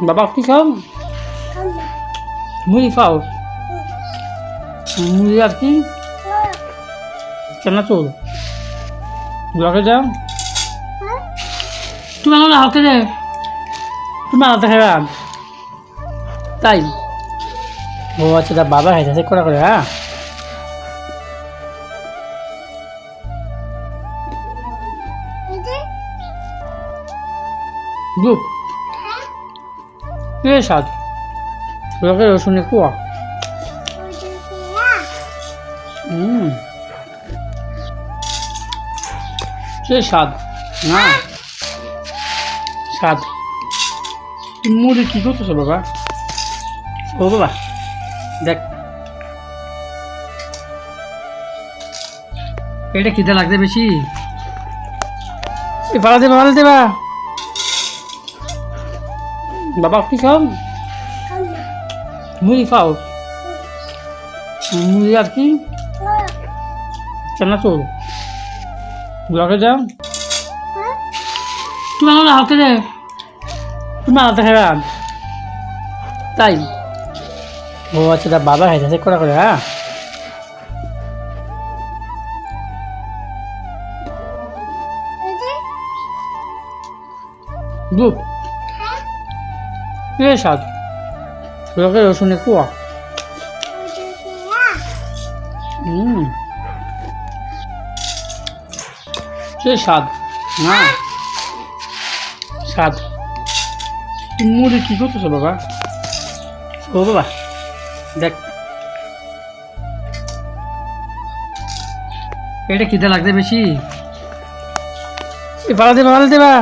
বাবা কি খাও? মুড়ি খাও? মুড়ি আর কি? চানাচুর লগে যাও? তুমি আমার হাতে দে, তুমি হাতে খাইবা তাই? ও আচ্ছা, তা বাবা খাইতেছে করা করে। হ্যাঁ, গ্রুপ এ স্বাদ লগে রসুনের কুয়া। সে স্বাদ না স্বাদ। তুমি মুড়ি কি করতেছো বাবা? ও বাবা দেখ, এটা খিদে লাগছে বেশি। ভালো দেবা, ভালো দেবা। বাবা কি খাও? মুড়ি খাও? মুড়ি আর কি? চানাচুর লগে যাও? তুমি আমার হাতে দে, তুমি হাতে খাইবা তাই? ও আচ্ছা, তা বাবা খাইতেছে করা করে। হ্যাঁ, গ্রুপ এ স্বাদ লগে রসুনের কুয়া। সে স্বাদ না স্বাদ। তুমি মুড়ি কি করতেছো বাবা? ও বাবা দেখ, এটা খিদে লাগছে বেশি। ভালো দেবা, ভালো দেবা।